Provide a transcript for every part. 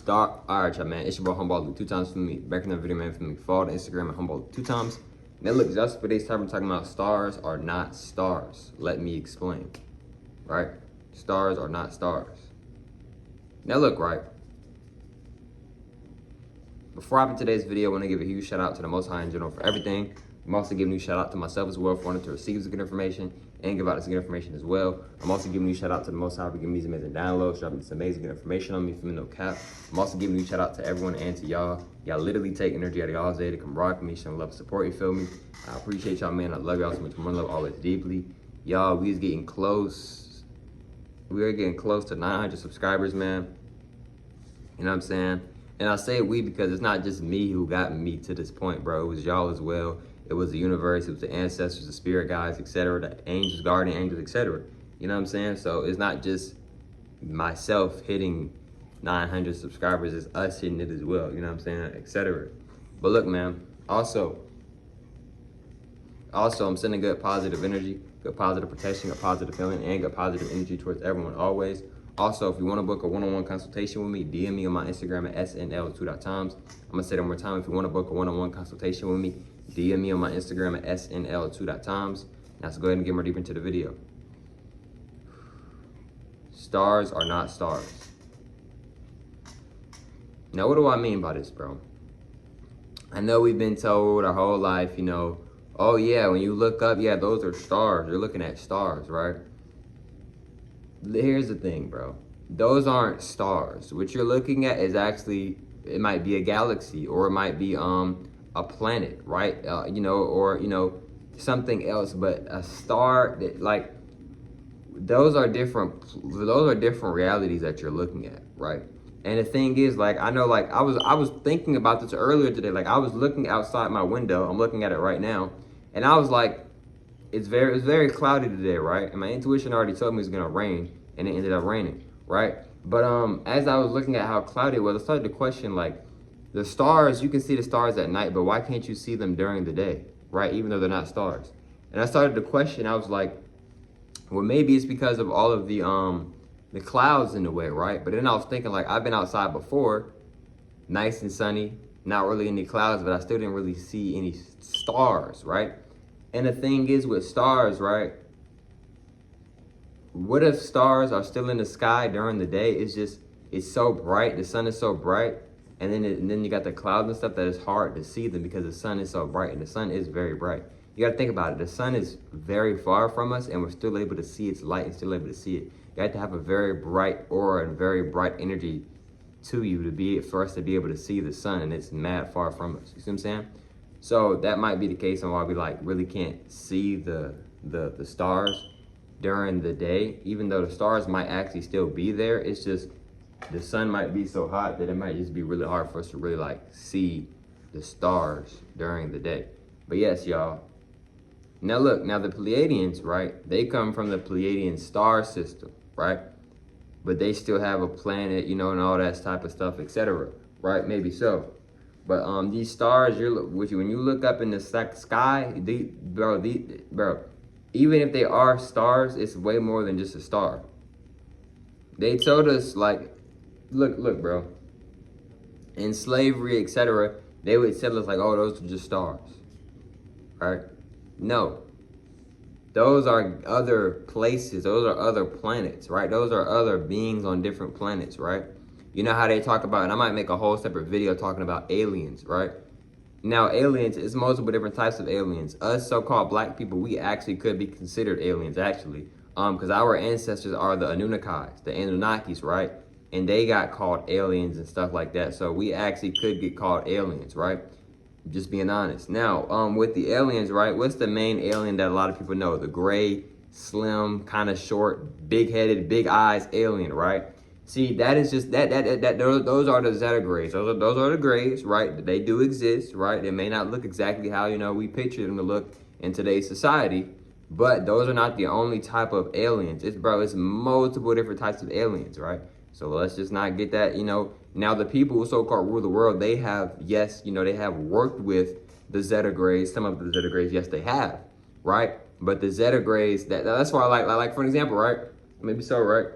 Alright, y'all, man. It's your boy Humble Luke 2 times for me. Back in the video, man, for me. Follow the Instagram at Humble Luke 2 times. Now, look, just for today's time, I'm talking about stars are not stars. Let me explain. Right? Stars are not stars. Now, look, right? Before I open today's video, I want to give a huge shout out to the Most High in general for everything. I'm also giving you a shout out to myself as well for wanting to receive this good information and give out this good information as well. I'm also giving you a shout out to the Most High for giving me these amazing downloads, dropping this amazing good information on me from no cap. I'm also giving you a shout out to everyone and to y'all. Y'all literally take energy out of y'all's day to come rock with me, showing love and support, you feel me? I appreciate y'all, man. I love y'all so much. One love always deeply. Y'all, we is getting close. We are getting close to 900 subscribers, man. You know what I'm saying? And I say we because it's not just me who got me to this point, bro. It was y'all as well. It was the universe, it was the ancestors, the spirit guides, etc., the angels, guardian angels, etc. You know what I'm saying? So it's not just myself hitting 900 subscribers, it's us hitting it as well, you know what I'm saying, etc. But look, man, also I'm sending good positive energy, good positive protection, good positive feeling, and good positive energy towards everyone always. Also, if you want to book a one-on-one consultation with me, DM me on my Instagram at snl2.times. I'm going to say that one more time. If you want to book a one-on-one consultation with me, DM me on my Instagram at snl2.times. Now, let's go ahead and get more deep into the video. Stars are not stars. Now, what do I mean by this, bro? I know we've been told our whole life, you know, oh, yeah, when you look up, yeah, those are stars. You're looking at stars, right? Here's the thing, bro. Those aren't stars. What you're looking at is actually, it might be a galaxy, or it might be a planet, right? You know, or, you know, something else. But a star, that, like, those are different realities that you're looking at, right? And the thing is, like, I know, like, I was thinking about this earlier today. Like, I was looking outside my window. I'm looking at it right now, and I was like, it's very cloudy today, right? And my intuition already told me it's gonna rain, and it ended up raining, right? But as I was looking at how cloudy it was, I started to question, like, the stars, you can see the stars at night, but why can't you see them during the day, right? Even though they're not stars. And I started to question, I was like, well, maybe it's because of all of the clouds in the way, right? But then I was thinking, like, I've been outside before, nice and sunny, not really any clouds, but I still didn't really see any stars, right? And the thing is with stars, right? What if stars are still in the sky during the day? It's so bright, the sun is so bright, and then you got the clouds and stuff that it's hard to see them because the sun is so bright, and the sun is very bright. You gotta think about it. The sun is very far from us, and we're still able to see its light and still able to see it. You have to have a very bright aura and very bright energy to you for us to be able to see the sun, and it's mad far from us. You see what I'm saying? So that might be the case on why we like really can't see the stars during the day, even though the stars might actually still be there. It's just the sun might be so hot that it might just be really hard for us to really like see the stars during the day. But yes, y'all. Now look, now the Pleiadians, right? They come from the Pleiadian star system, right? But they still have a planet, you know, and all that type of stuff, etc. Right? Maybe so. But these stars, when you look up in the sky, bro, even if they are stars, it's way more than just a star. They told us, like, look, bro. In slavery, etc., they would tell us like, oh, those are just stars, right? No, those are other places. Those are other planets, right? Those are other beings on different planets, right? You know how they talk about, and I might make a whole separate video talking about aliens, right? Now, aliens, it's multiple different types of aliens. Us so-called black people, we actually could be considered aliens, actually. Because our ancestors are the Anunnakis, the Anunnakis, right? And they got called aliens and stuff like that. So we actually could get called aliens, right? Just being honest. Now, with the aliens, right? What's the main alien that a lot of people know? The gray, slim, kind of short, big-headed, big eyes alien, right? See, that is just those are the Zeta Grays. Those are the Grays, right? They do exist, right? They may not look exactly how, you know, we picture them to look in today's society, but those are not the only type of aliens. It's multiple different types of aliens, right? So let's just not get that, you know. Now the people who so-called rule the world, they have, yes, you know, they have worked with the Zeta Grays. Some of the Zeta Grays, yes, they have, right? But the Zeta Grays, that's why I like for an example, right? Maybe so, right?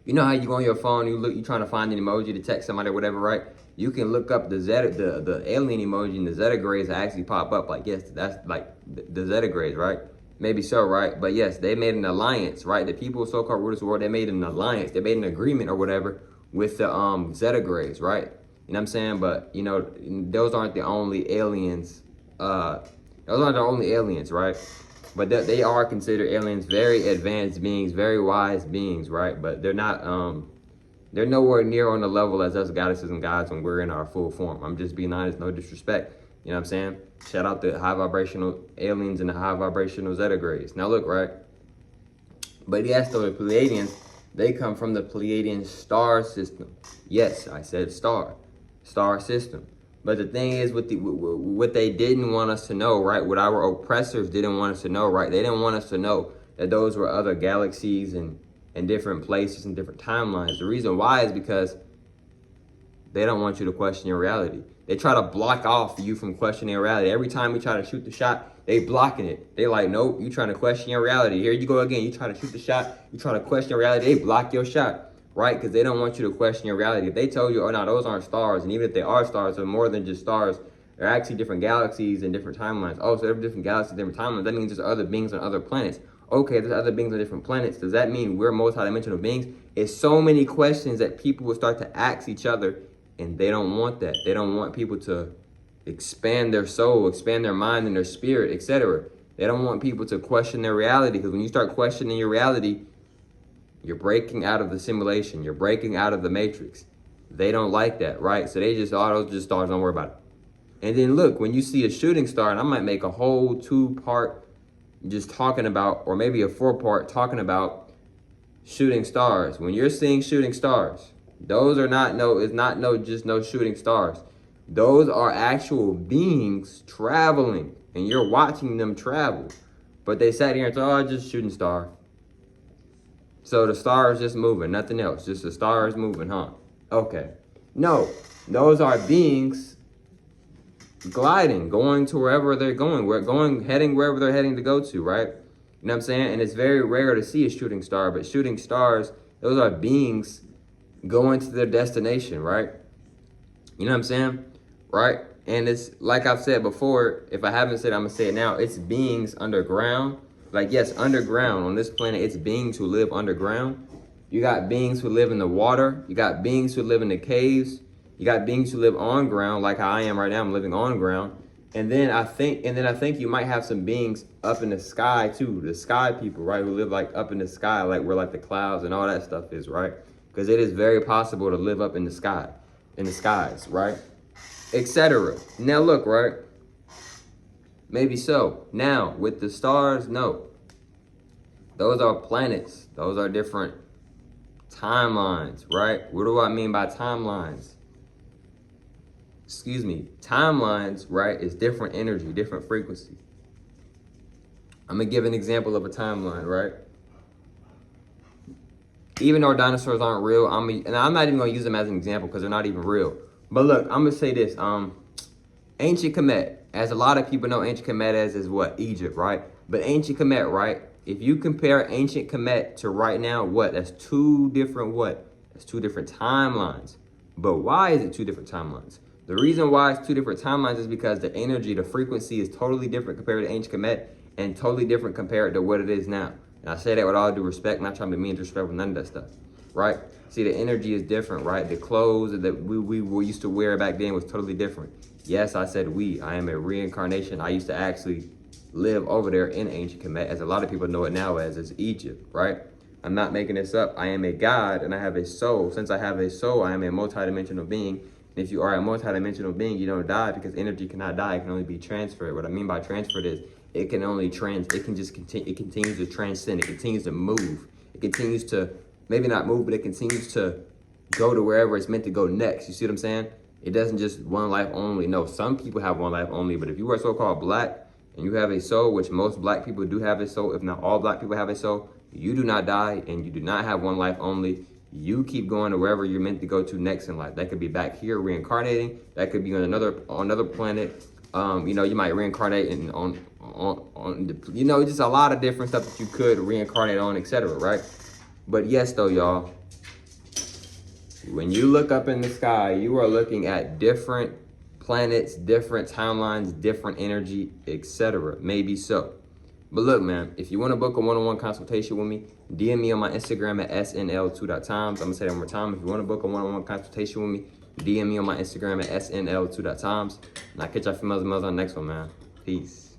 You know how you go on your phone, you trying to find an emoji to text somebody or whatever, right? You can look up the alien emoji, and the Zetagrays actually pop up. Like, yes, that's like the Zetagrays, right? Maybe so, right? But yes, they made an alliance, right? The people so-called rulers of the world, they made an alliance, they made an agreement or whatever with the Zetagrays, right? You know what I'm saying? But you know, those aren't the only aliens. Those aren't the only aliens, right? But they are considered aliens, very advanced beings, very wise beings, right? But they're not, they're nowhere near on the level as us goddesses and gods when we're in our full form. I'm just being honest, no disrespect. You know what I'm saying? Shout out to high vibrational aliens and the high vibrational Zetagrays. Now look, right? But yes, though, the Pleiadians, they come from the Pleiadian star system. Yes, I said star system. But the thing is, what they didn't want us to know, right? What our oppressors didn't want us to know, right? They didn't want us to know that those were other galaxies and different places and different timelines. The reason why is because they don't want you to question your reality. They try to block off you from questioning your reality. Every time we try to shoot the shot, they blocking it. They like, nope, you trying to question your reality. Here you go again. You try to shoot the shot, you try to question your reality. They block your shot. Right? Because they don't want you to question your reality. If they told you, oh, no, those aren't stars, and even if they are stars, they're more than just stars. They're actually different galaxies and different timelines. Oh, so they're different galaxies, different timelines. That means there's other beings on other planets. Okay, there's other beings on different planets. Does that mean we're multidimensional beings? It's so many questions that people will start to ask each other, and they don't want that. They don't want people to expand their soul, expand their mind and their spirit, etc. They don't want people to question their reality, because when you start questioning your reality, you're breaking out of the simulation. You're breaking out of the matrix. They don't like that, right? So they just, oh, those are just stars, don't worry about it. And then look, when you see a shooting star, and I might make a whole 2-part just talking about, or maybe a 4-part talking about shooting stars. When you're seeing shooting stars, those are not just no shooting stars. Those are actual beings traveling, and you're watching them travel. But they sat here and said, oh, just shooting star. So the star is just moving, nothing else. Just the star is moving, huh? Okay. No, those are beings gliding, going to wherever they're going. Heading wherever they're heading to go to, right? You know what I'm saying? And it's very rare to see a shooting star, but shooting stars, those are beings going to their destination, right? You know what I'm saying? Right? And it's like I've said before, if I haven't said it, I'm gonna say it now. It's beings underground. Like, yes, underground. On this planet, it's beings who live underground. You got beings who live in the water. You got beings who live in the caves. You got beings who live on ground, like how I am right now. I'm living on ground. And then I think you might have some beings up in the sky too. The sky people, right? Who live like up in the sky, like where like the clouds and all that stuff is, right? Because it is very possible to live up in the sky, in the skies, right? Etc. Now look, right? Maybe so. Now, with the stars, no. Those are planets. Those are different timelines, right? What do I mean by timelines? Excuse me. Timelines, right, is different energy, different frequency. I'm going to give an example of a timeline, right? Even though dinosaurs aren't real, and I'm not even going to use them as an example because they're not even real. But look, I'm going to say this. Ancient Kemet. As a lot of people know, ancient Kemet is what? Egypt, right? But ancient Kemet, right? If you compare ancient Kemet to right now, what? That's two different what? That's two different timelines. But why is it two different timelines? The reason why it's two different timelines is because the energy, the frequency is totally different compared to ancient Kemet and totally different compared to what it is now. And I say that with all due respect, not trying to be mean, disrespectful, none of that stuff, right? See, the energy is different, right? The clothes that we used to wear back then was totally different. Yes, I said I am a reincarnation. I used to actually live over there in ancient Kemet, as a lot of people know it now as Egypt, right? I'm not making this up. I am a god and I have a soul. Since I have a soul, I am a multidimensional being. And if you are a multidimensional being, you don't die because energy cannot die. It can only be transferred. What I mean by transferred is it continues to transcend. It continues to move. It continues to, maybe not move, but it continues to go to wherever it's meant to go next. You see what I'm saying? It doesn't just one life only. No, some people have one life only, but if you are so-called black and you have a soul, which most black people do have a soul, if not all black people have a soul, you do not die and you do not have one life only. You keep going to wherever you're meant to go to next in life. That could be back here reincarnating. That could be on another planet. You know, you might reincarnate just a lot of different stuff that you could reincarnate on, etc. Right? But yes, though, y'all, When you look up in the sky, you are looking at different planets, different timelines, different energy, etc. Maybe so. But look, man, if you want to book a one-on-one consultation with me, DM me on my Instagram at snl2.times. I'm going to say that one more time. If you want to book a one-on-one consultation with me, DM me on my Instagram at snl2.times. And I'll catch y'all females and males on the next one, man. Peace.